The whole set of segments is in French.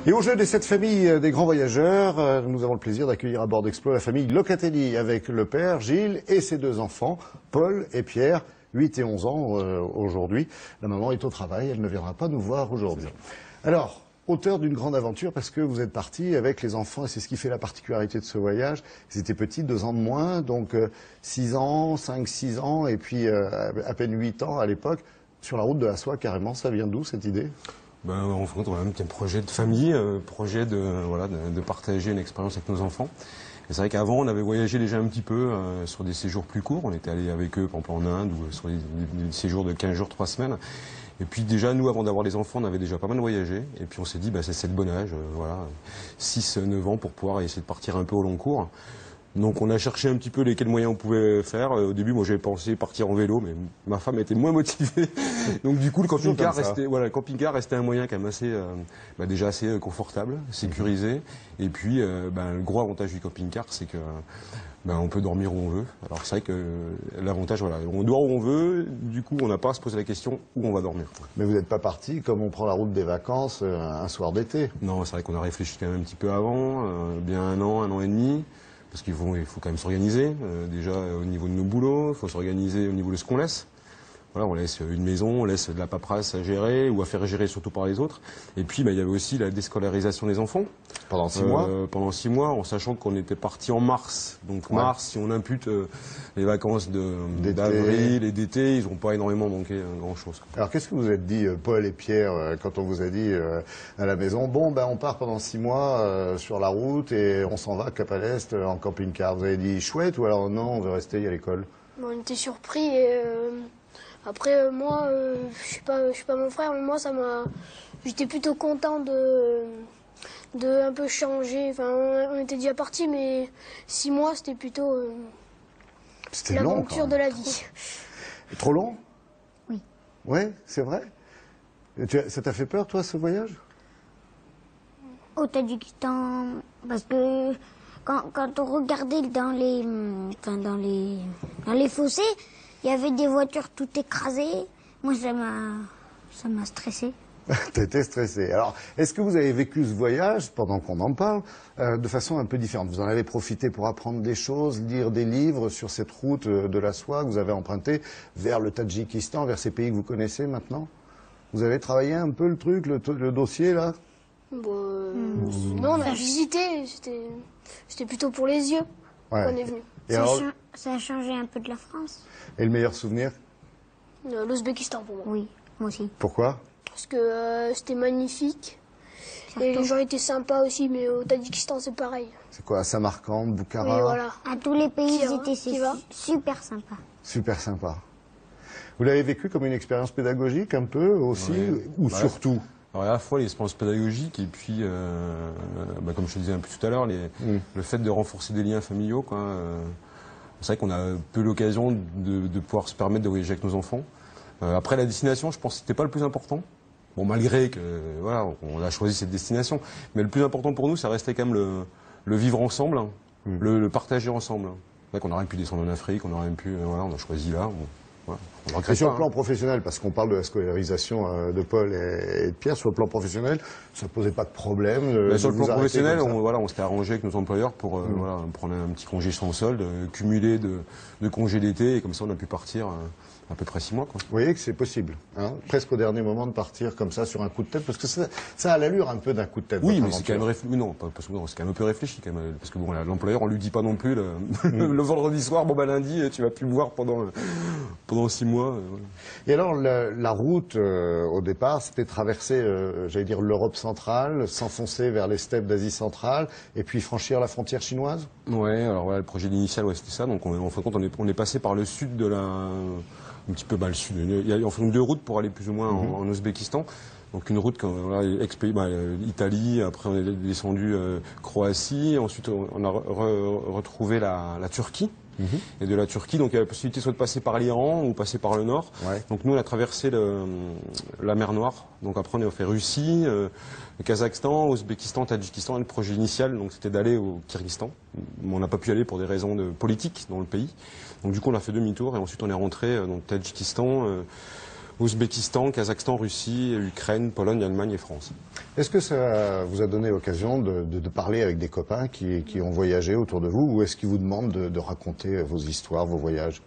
Et au jeu des 7 familles des grands voyageurs, nous avons le plaisir d'accueillir à bord d'Explo la famille Locatelli avec le père Gilles et ses 2 enfants, Paul et Pierre, 8 et 11 ans aujourd'hui. La maman est au travail, elle ne viendra pas nous voir aujourd'hui. Alors, auteur d'une grande aventure parce que vous êtes parti avec les enfants et c'est ce qui fait la particularité de ce voyage. Ils étaient petits, 2 ans de moins, donc 6 ans, 5, 6 ans et puis à peine 8 ans à l'époque. Sur la route de la soie, carrément, ça vient d'où cette idée ? En fait, on a un projet de famille, projet de partager une expérience avec nos enfants. Et c'est vrai qu'avant, on avait voyagé déjà un petit peu sur des séjours plus courts. On était allé avec eux, par exemple en Inde, ou sur des séjours de 15 jours, 3 semaines. Et puis déjà, nous, avant d'avoir les enfants, on avait déjà pas mal voyagé. Et puis on s'est dit, c'est le bon âge, 6-9 ans pour pouvoir essayer de partir un peu au long cours. Donc on a cherché un petit peu quels moyens on pouvait faire. Au début, moi j'avais pensé partir en vélo, mais ma femme était moins motivée. Donc du coup, le camping-car restait un moyen quand même assez, déjà assez confortable, sécurisé. Et puis le gros avantage du camping-car, c'est que on peut dormir où on veut. Alors c'est vrai que l'avantage, on dort où on veut. Du coup, on n'a pas à se poser la question où on va dormir. Mais vous n'êtes pas parti comme on prend la route des vacances un soir d'été. Non, c'est vrai qu'on a réfléchi quand même un petit peu avant, bien un an et demi. Parce qu'il faut quand même s'organiser, déjà au niveau de nos boulots, il faut s'organiser au niveau de ce qu'on laisse. Voilà, on laisse une maison, on laisse de la paperasse à gérer ou à faire gérer surtout par les autres. Et puis il y avait aussi la déscolarisation des enfants. Pendant 6 mois Pendant 6 mois, en sachant qu'on était parti en mars. Donc mars, si on impute les vacances d'avril et d'été, ils n'ont pas énormément manqué grand-chose. Alors qu'est-ce que vous êtes dit, Paul et Pierre, quand on vous a dit à la maison, on part pendant 6 mois sur la route et on s'en va Cap à l'Est en camping-car. Vous avez dit chouette ou alors non, on veut rester à l'école? On était surpris et après moi, je suis pas mon frère, mais moi j'étais plutôt content de un peu changer. Enfin, on était déjà partis, mais 6 mois c'était plutôt l'aventure de la vie. Trop long? Oui. Ouais, c'est vrai. Ça t'a fait peur, toi, ce voyage? Au Tadjikistan, parce que quand on regardait dans les fossés, il y avait des voitures toutes écrasées. Moi, ça m'a stressé. T'étais stressé. Alors, est-ce que vous avez vécu ce voyage, pendant qu'on en parle, de façon un peu différente? Vous en avez profité pour apprendre des choses, lire des livres sur cette route de la soie que vous avez empruntée vers le Tadjikistan, vers ces pays que vous connaissez maintenant? Vous avez travaillé un peu le truc, le dossier, là? Non, on a visité. C'était plutôt pour les yeux qu'on est venu. Ça a changé un peu de la France. Et le meilleur souvenir? L'Ouzbékistan pour moi. Oui, moi aussi. Pourquoi? Parce que c'était magnifique. Et les gens étaient sympas aussi, mais au Tadjikistan c'est pareil. C'est quoi, Samarcande, Boukhara? Oui, voilà. À tous les pays, ils étaient super sympas. Super sympa. Vous l'avez vécu comme une expérience pédagogique un peu aussi, ou surtout? Alors à la fois l'expérience pédagogique et puis, comme je te disais un peu tout à l'heure, le fait de renforcer des liens familiaux. C'est vrai qu'on a peu l'occasion de pouvoir se permettre de voyager avec nos enfants. Après la destination, je pense que c'était pas le plus important. Bon, malgré que on a choisi cette destination, mais le plus important pour nous, ça restait quand même le vivre ensemble, le partager ensemble. C'est vrai qu'on aurait pu descendre en Afrique, on aurait pu, on a choisi là. Et sur le plan professionnel, parce qu'on parle de la scolarisation de Paul et de Pierre, sur le plan professionnel, ça ne posait pas de problème? Sur le plan professionnel, on s'était arrangé avec nos employeurs pour prendre un petit congé sans solde, cumuler de congés d'été, et comme ça on a pu partir à peu près 6 mois. Vous voyez que c'est possible, presque au dernier moment de partir comme ça sur un coup de tête, parce que ça a l'allure un peu d'un coup de tête. Oui, mais c'est quand même c'est quand même un peu réfléchi quand même, parce que l'employeur on lui dit pas non plus le vendredi soir, lundi tu vas plus me voir pendant 6 mois. Et alors la route au départ, c'était traverser, j'allais dire l'Europe centrale, s'enfoncer vers les steppes d'Asie centrale, et puis franchir la frontière chinoise. Ouais, alors le projet initial c'était ça, donc en fin de compte on est passé par le sud de un petit peu le sud. Il y a en fait 2 routes pour aller plus ou moins en Ouzbékistan. Donc une route Italie, après on est descendu Croatie, ensuite on a retrouvé la Turquie. Et de la Turquie, donc il y a la possibilité soit de passer par l'Iran ou passer par le nord. Donc nous on a traversé la mer Noire. Donc après on a fait Russie, le Kazakhstan, Ouzbékistan, Tadjikistan. Et le projet initial, donc c'était d'aller au Kyrgyzstan. Mais on n'a pas pu y aller pour des raisons politiques dans le pays. Donc du coup on a fait demi-tour et ensuite on est rentré dans le Tadjikistan. Ouzbékistan, Kazakhstan, Russie, Ukraine, Pologne, Allemagne et France. Est-ce que ça vous a donné l'occasion de parler avec des copains qui ont voyagé autour de vous, ou est-ce qu'ils vous demandent de raconter vos histoires, vos voyages?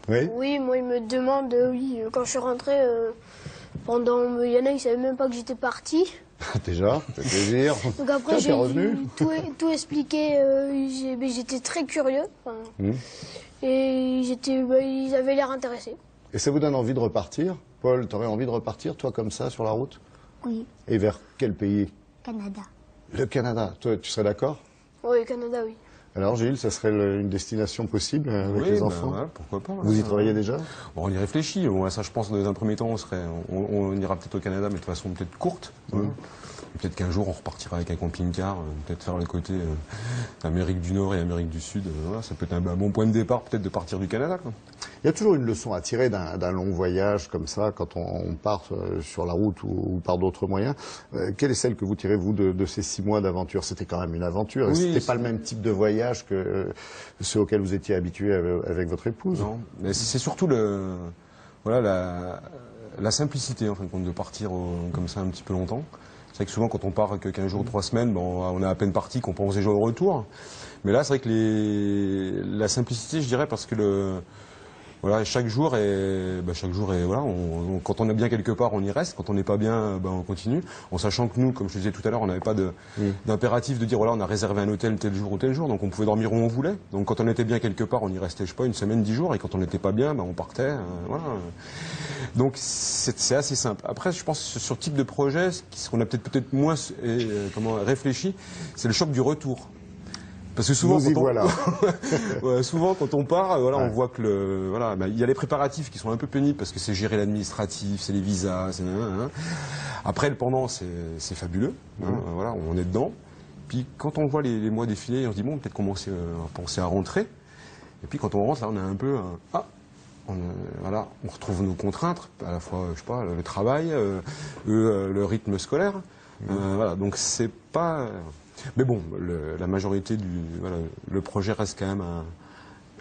Oui. Oui, moi, ils me demandent, oui, quand je suis rentré, il y en a, ils savaient même pas que j'étais parti. Déjà, ça fait plaisir. Donc après, Tiens, t'es revenu. tout expliqué, j'étais très curieux. Et ils avaient l'air intéressés. Et ça vous donne envie de repartir? Paul, t'aurais envie de repartir, toi, comme ça, sur la route? Oui, Et vers quel pays? Canada. Le Canada. Toi, tu serais d'accord? Oui, Canada, oui. Alors, Gilles, ça serait une destination possible avec Oui, les ben enfants? voilà, pourquoi pas. Vous y travaillez déjà? Bon, on y réfléchit. Bon, ça, je pense, dans un premier temps, on ira peut-être au Canada, mais de façon peut-être courte. Peut-être qu'un jour, on repartira avec un camping-car, peut-être faire le côté Amérique du Nord et Amérique du Sud. Voilà, ça peut être un bon point de départ, peut-être, de partir du Canada, quoi. Il y a toujours une leçon à tirer d'un long voyage comme ça, quand on part sur la route ou par d'autres moyens. Quelle est celle que vous tirez, vous, de ces 6 mois d'aventure? C'était quand même une aventure, et Oui, c'était pas le même type de voyage que ceux auxquels vous étiez habitué avec votre épouse. Non, mais c'est surtout la simplicité, en fin de compte, de partir comme ça un petit peu longtemps. C'est vrai que souvent, quand on part que 15 jours, 3 semaines, on est à peine parti, qu'on pense déjà au retour. Mais là, c'est vrai que la simplicité, je dirais, parce que chaque jour voilà, quand on est bien quelque part, on y reste. Quand on n'est pas bien, on continue. En sachant que nous, comme je disais tout à l'heure, on n'avait pas d'impératif de dire voilà, on a réservé un hôtel tel jour ou tel jour, donc on pouvait dormir où on voulait. Donc quand on était bien quelque part, on y restait, je sais pas, une semaine, 10 jours, et quand on n'était pas bien, on partait. Voilà. Donc c'est assez simple. Après, je pense sur type de projet, ce qu'on a peut-être moins réfléchi, c'est le choc du retour. Parce que souvent, souvent quand on part, on voit que il y a les préparatifs qui sont un peu pénibles parce que c'est gérer l'administratif, c'est les visas, Après le pendant, c'est fabuleux. Voilà, on est dedans. Puis quand on voit les mois défiler, on se dit bon, peut-être qu'on va penser à rentrer. Et puis quand on rentre, là, on a un peu on retrouve nos contraintes, à la fois, je sais pas, le travail, le rythme scolaire. Voilà, donc c'est pas. Mais bon, la majorité le projet reste quand même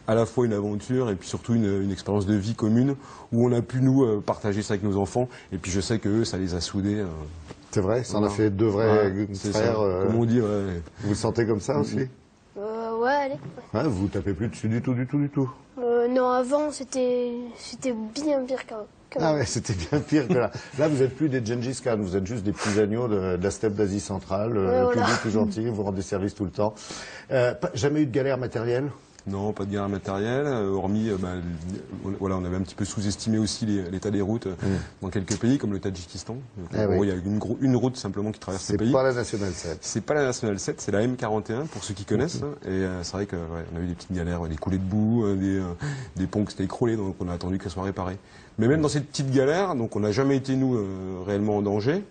à la fois une aventure et puis surtout une expérience de vie commune où on a pu nous partager ça avec nos enfants. Et puis je sais que eux, ça les a soudés. C'est vrai, ça en a fait 2 vrais frères. Comme on dit, vous le sentez comme ça aussi? Ouais, allez. Ouais, vous tapez plus dessus du tout. Non, avant, c'était bien pire qu'avant. Ah ouais, c'était bien pire que là. Là, vous êtes plus des Gengis Khan, vous êtes juste des petits agneaux de la steppe d'Asie centrale, plus doux, plus gentils, vous rendez service tout le temps. Jamais eu de galère matérielle? Non, pas de galère matérielle, hormis, on avait un petit peu sous-estimé aussi l'état des routes dans quelques pays, comme le Tadjikistan. En gros, il y a une route simplement qui traverse le pays. C'est pas la Nationale 7. C'est pas la Nationale 7, c'est la M41, pour ceux qui connaissent. Et c'est vrai qu'on a eu des petites galères, des coulées de boue, des ponts qui s'étaient écroulés, donc on a attendu qu'elles soient réparées. Mais même dans ces petites galères, donc on n'a jamais été, nous, réellement en danger,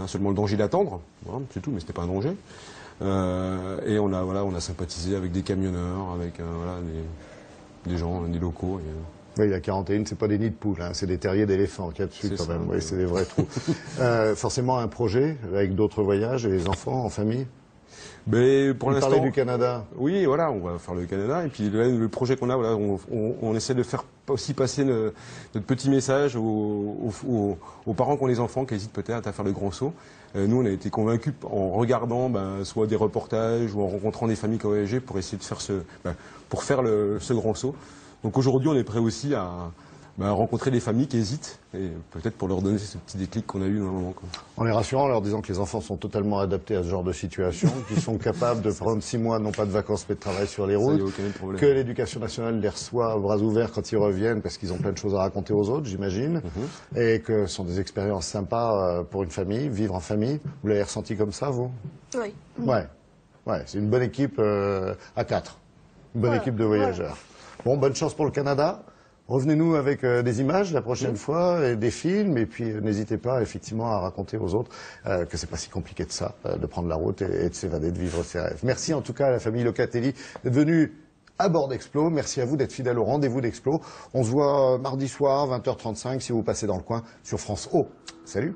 seulement le danger d'attendre, voilà, c'est tout, mais c'était pas un danger. Et on a sympathisé avec des camionneurs, avec des gens, des locaux. Oui, la 41, c'est pas des nids de poules, c'est des terriers d'éléphants qu'il y a dessus quand même. Oui, c'est des vrais trous. Forcément un projet avec d'autres voyages et les enfants en famille? Mais pour l'instant, parler du Canada. Oui, voilà, on va faire le Canada. Et puis le projet qu'on a, on essaie de faire aussi passer notre petit message aux parents qui ont les enfants, qui hésitent peut-être à faire le grand saut. Nous, on a été convaincus en regardant soit des reportages ou en rencontrant des familles qui ont voyagé pour essayer de faire ce grand saut. Donc aujourd'hui, on est prêt aussi à rencontrer des familles qui hésitent et peut-être pour leur donner ce petit déclic qu'on a eu dans un moment. En les rassurant, en leur disant que les enfants sont totalement adaptés à ce genre de situation, qu'ils sont capables de prendre 6 mois, non pas de vacances mais de travail sur les routes, que l'éducation nationale les reçoit à bras ouverts quand ils reviennent parce qu'ils ont plein de choses à raconter aux autres, j'imagine, et que ce sont des expériences sympas pour une famille, vivre en famille. Vous l'avez ressenti comme ça, vous? Oui. Ouais, c'est une bonne équipe à 4. Une bonne équipe de voyageurs. Bon, bonne chance pour le Canada. Revenez-nous avec des images la prochaine fois, et des films, et puis n'hésitez pas effectivement à raconter aux autres que c'est pas si compliqué de ça, de prendre la route et de s'évader, de vivre ses rêves. Merci en tout cas à la famille Locatelli d'être venue à bord d'Explo. Merci à vous d'être fidèles au rendez-vous d'Explo. On se voit mardi soir, 20h35, si vous passez dans le coin, sur France O. Salut!